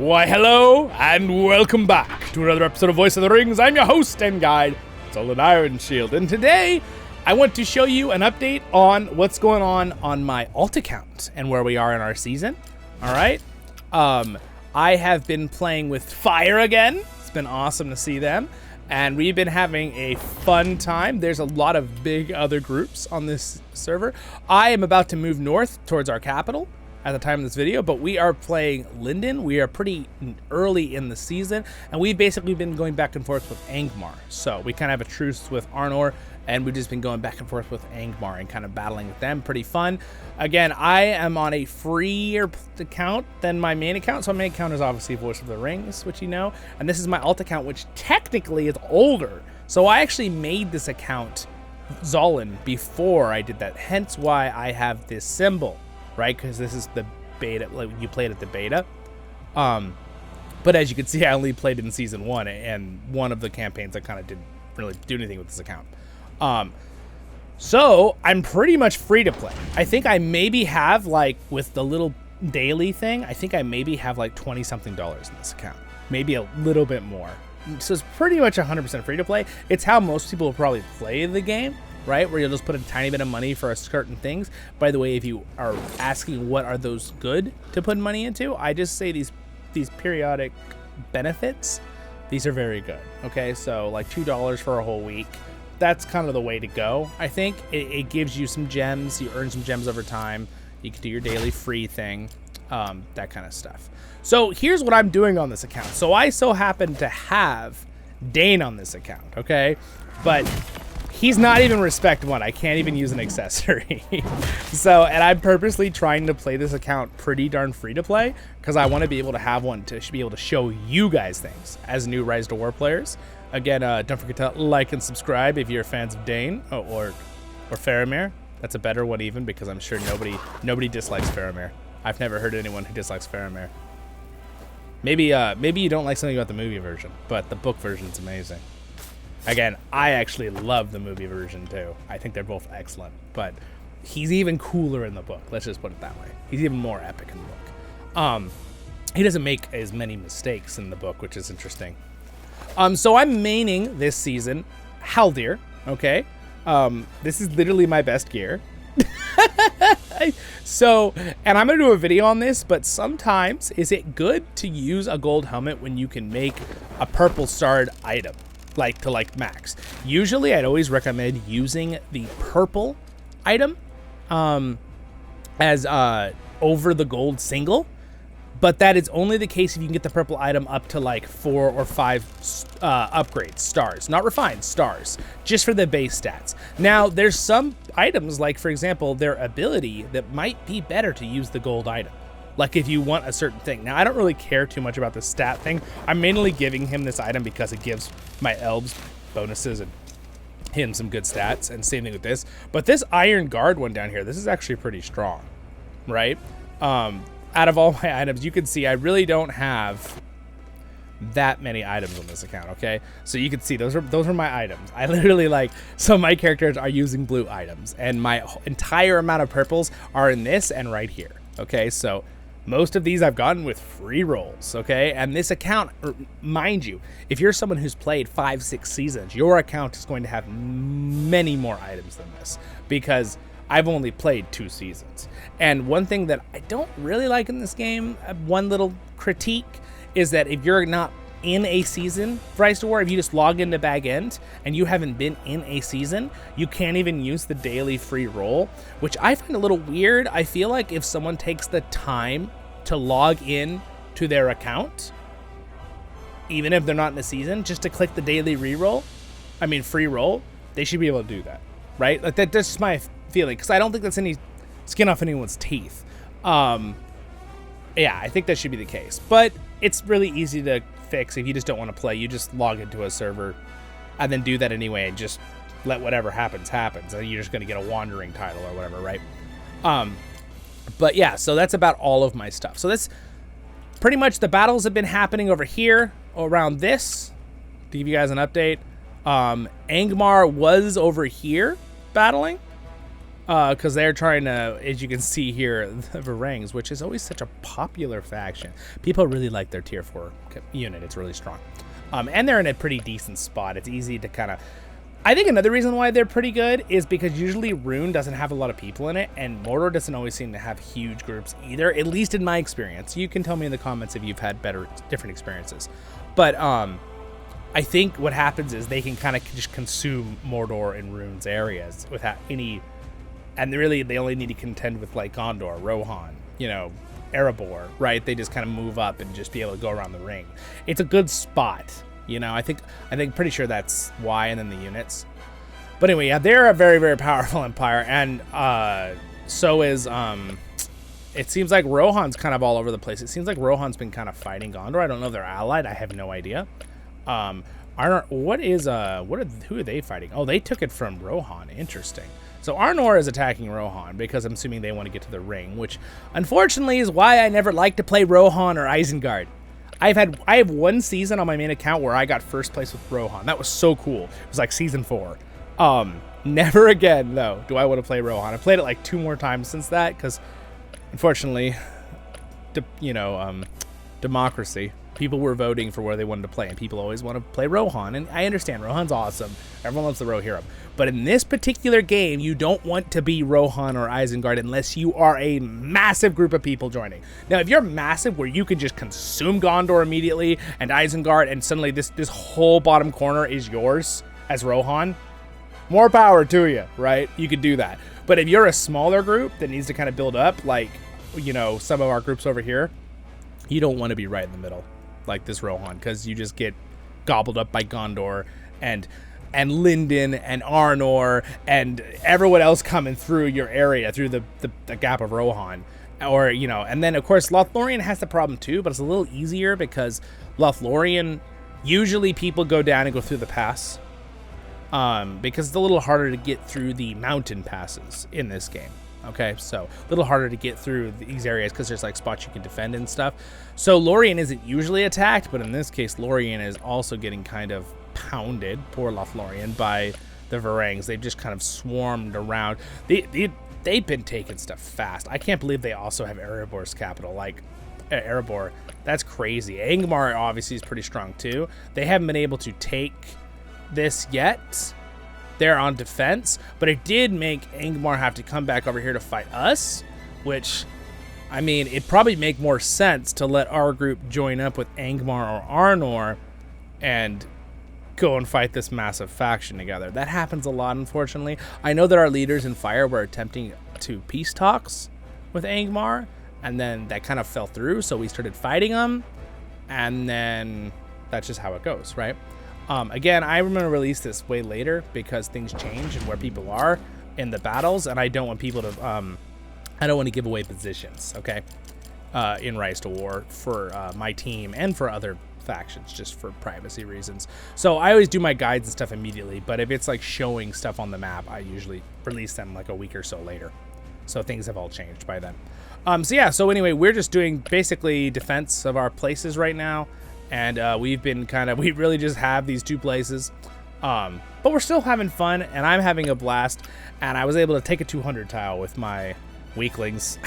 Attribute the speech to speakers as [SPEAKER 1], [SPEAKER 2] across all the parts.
[SPEAKER 1] Why, hello, and welcome back to another episode of Voice of the Rings. I'm your host and guide, Zollin Ironshield, and today I want to show you an update on what's going on my alt account and where we are in our season. All right, I have been playing with Fire again. It's been awesome to see them, and we've been having a fun time. There's a lot of big other groups on this server. I am about to move north towards our capital at the time of this video, but we are playing Linden. We are pretty early in the season, and we've basically been going back and forth with Angmar. So we kind of have a truce with Arnor, and we've just been going back and forth with Angmar and kind of battling with them. Pretty fun. Again, I am on a freer account than my main account. So my main account is obviously Voice of the Rings, which you know, and this is my alt account, which technically is older. So I actually made this account Zollin before I did that, hence why I have this symbol. Right, because this is the beta, like you played at the beta. But as you can see, I only played in season 1, and one of the campaigns I kind of didn't really do anything with this account. So I'm pretty much free to play. I think I maybe have, like, with the little daily thing, I think I maybe have like $20-something in this account, maybe a little bit more. So it's pretty much 100% free to play. It's how most people will probably play the game. Right, where you'll just put a tiny bit of money for certain things. By the way, if you are asking what are those good to put money into, I just say these periodic benefits, these are very good. Okay, so like $2 for a whole week, that's kind of the way to go. I think it gives you some gems, you earn some gems over time, you can do your daily free thing, that kind of stuff. So here's what I'm doing on this account. So I so happen to have Dane on this account, okay, but he's not even respect 1. I can't even use an accessory. So, and I'm purposely trying to play this account pretty darn free to play because I want to be able to have one to be able to show you guys things as new RiseToWar players. Again, don't forget to like and subscribe if you're fans of Dane or Faramir. That's a better one even because I'm sure nobody dislikes Faramir. I've never heard anyone who dislikes Faramir. Maybe you don't like something about the movie version, but the book version's amazing. Again, I actually love the movie version too. I think they're both excellent, but he's even cooler in the book. Let's just put it that way. He's even more epic in the book. He doesn't make as many mistakes in the book, which is interesting. So I'm maining this season Haldir, okay? This is literally my best gear. So, and I'm gonna do a video on this, but sometimes is it good to use a gold helmet when you can make a purple starred item? Like max. Usually I'd always recommend using the purple item as over the gold single, but that is only the case if you can get the purple item up to like 4 or 5 upgrades, stars, not refined, stars, just for the base stats. Now there's some items, like for example their ability, that might be better to use the gold item. Like if you want a certain thing. Now, I don't really care too much about the stat thing. I'm mainly giving him this item because it gives my elves bonuses and him some good stats, and same thing with this. But this Iron Guard one down here, this is actually pretty strong, right? Out of all my items, you can see I really don't have that many items on this account, okay? So you can see those are my items. I literally so my characters are using blue items, and my entire amount of purples are in this and right here, okay? So most of these I've gotten with free rolls, okay? And this account, mind you, if you're someone who's played 5-6 seasons, your account is going to have many more items than this because I've only played 2 seasons. And one thing that I don't really like in this game, one little critique, is that if you're not in a season for RiseToWar, if you just log into Bag End and you haven't been in a season, you can't even use the daily free roll, which I find a little weird. I feel like if someone takes the time to log in to their account, even if they're not in a season, just to click the daily free roll, they should be able to do that, right? Like that's just my feeling, because I don't think that's any skin off anyone's teeth. Yeah, I think that should be the case, but it's really easy to fix if you just don't want to play. You just log into a server and then do that anyway and just let whatever happens, and you're just going to get a wandering title or whatever, right? But yeah, so that's about all of my stuff. So that's pretty much the battles have been happening over here around this, to give you guys an update. Angmar was over here battling, because they're trying to, as you can see here, the Varangs, which is always such a popular faction. People really like their tier 4 unit. It's really strong. And they're in a pretty decent spot. It's easy to kind of... I think another reason why they're pretty good is because usually Rune doesn't have a lot of people in it, and Mordor doesn't always seem to have huge groups either, at least in my experience. You can tell me in the comments if you've had different experiences. But I think what happens is they can kind of just consume Mordor and Rune's areas without any... And really, they only need to contend with, like, Gondor, Rohan, you know, Erebor, right? They just kind of move up and just be able to go around the ring. It's a good spot. You know, I think pretty sure that's why, and then the units. But anyway, yeah, they're a very, very powerful empire, and so is it seems like Rohan's kind of all over the place. It seems like Rohan's been kind of fighting Gondor. I don't know if they're allied. I have no idea. Who are they fighting? Oh, they took it from Rohan. Interesting. So Arnor is attacking Rohan because I'm assuming they want to get to the ring, which unfortunately is why I never like to play Rohan or Isengard. I have one season on my main account where I got first place with Rohan. That was so cool. It was like season 4. Never again, though, do I want to play Rohan. I played it like 2 more times since that because, unfortunately, democracy. People were voting for where they wanted to play, and people always want to play Rohan. And I understand, Rohan's awesome. Everyone loves the Rohirrim. But in this particular game, you don't want to be Rohan or Isengard unless you are a massive group of people joining. Now, if you're massive, where you can just consume Gondor immediately and Isengard, and suddenly this whole bottom corner is yours as Rohan, more power to you, right? You could do that. But if you're a smaller group that needs to kind of build up, like, you know, some of our groups over here, you don't want to be right in the middle like this Rohan, because you just get gobbled up by Gondor and Lindon and Arnor and everyone else coming through your area through the gap of Rohan, or, you know. And then of course Lothlorien has the problem too, but it's a little easier because Lothlorien, usually people go down and go through the pass, because it's a little harder to get through the mountain passes in this game. Okay, so a little harder to get through these areas because there's like spots you can defend and stuff. So Lorien isn't usually attacked, but in this case, Lorien is also getting kind of pounded, poor Lothlorien, by the Varangs. They've just kind of swarmed around. They've been taking stuff fast. I can't believe they also have Erebor's capital. Like, Erebor, that's crazy. Angmar obviously is pretty strong too. They haven't been able to take this yet. They're on defense, but it did make Angmar have to come back over here to fight us, which, I mean, it'd probably make more sense to let our group join up with Angmar or Arnor and go and fight this massive faction together. That happens a lot, unfortunately. I know that our leaders in Fire were attempting to peace talks with Angmar, and then that kind of fell through, so we started fighting them, and then that's just how it goes, right? Again, I'm going to release this way later because things change and where people are in the battles, and I don't want people to, I don't want to give away positions, okay, in RiseToWar for my team and for other factions, just for privacy reasons. So I always do my guides and stuff immediately, but if it's like showing stuff on the map, I usually release them like a week or so later. So things have all changed by then. So yeah, so anyway, we're just doing basically defense of our places right now. And we've been we really just have these 2 places, but we're still having fun, and I'm having a blast, and I was able to take a 200 tile with my weaklings.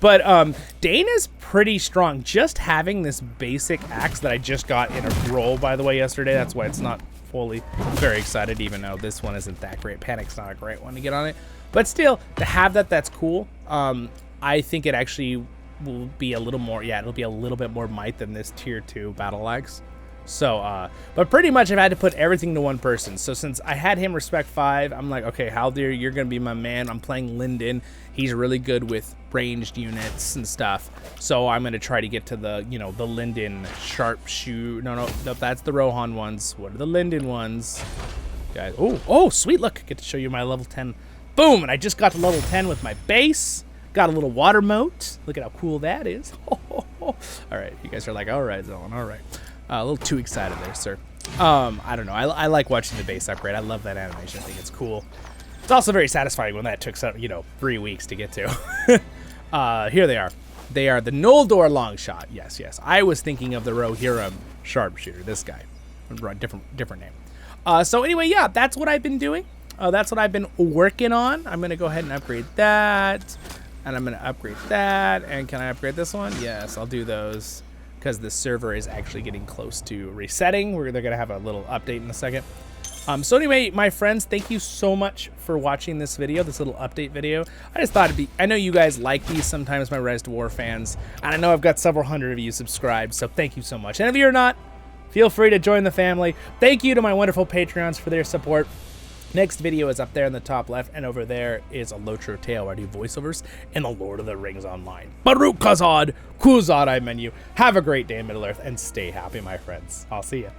[SPEAKER 1] But Dana's pretty strong. Just having this basic axe that I just got in a roll, by the way, yesterday, that's why it's not fully very excited, even though this one isn't that great. Panic's not a great one to get on it, but still, to have that, that's cool. I think it actually will be a little more, it'll be a little bit more might than this tier 2 battle axe. So, but pretty much I've had to put everything to one person. So since I had him respect 5, I'm like, okay, Haldir, you're going to be my man. I'm playing Lindon. He's really good with ranged units and stuff. So I'm going to try to get to the, you know, the Lindon sharpshoot. No, that's the Rohan ones. What are the Lindon ones? Guys, oh, sweet. Look, I get to show you my level 10. Boom, and I just got to level 10 with my base. Got a little water moat. Look at how cool that is. All right, you guys are like, all right, Zollin, all right. A little too excited there, sir. I don't know. I like watching the base upgrade. I love that animation. I think it's cool. It's also very satisfying when that took, 3 weeks to get to. Here they are. They are the Noldor Longshot. Yes. I was thinking of the Rohirrim Sharpshooter. This guy. Different name. So anyway, yeah, that's what I've been doing. That's what I've been working on. I'm going to go ahead and upgrade that. And I'm going to upgrade that. And can I upgrade this one? Yes, I'll do those. Because the server is actually getting close to resetting. They're going to have a little update in a second. So anyway, my friends, thank you so much for watching this video, this little update video. I just thought it'd be, I know you guys like these sometimes, my RiseToWar fans, and I know I've got several hundred of you subscribed, so thank you so much. And if you're not, feel free to join the family. Thank you to my wonderful Patreons for their support. Next video is up there in the top left, and over there is a Lotro Tale where I do voiceovers in the Lord of the Rings Online. Baruch Kazad, Kuzad I menu. Have a great day in Middle-earth, and stay happy, my friends. I'll see you.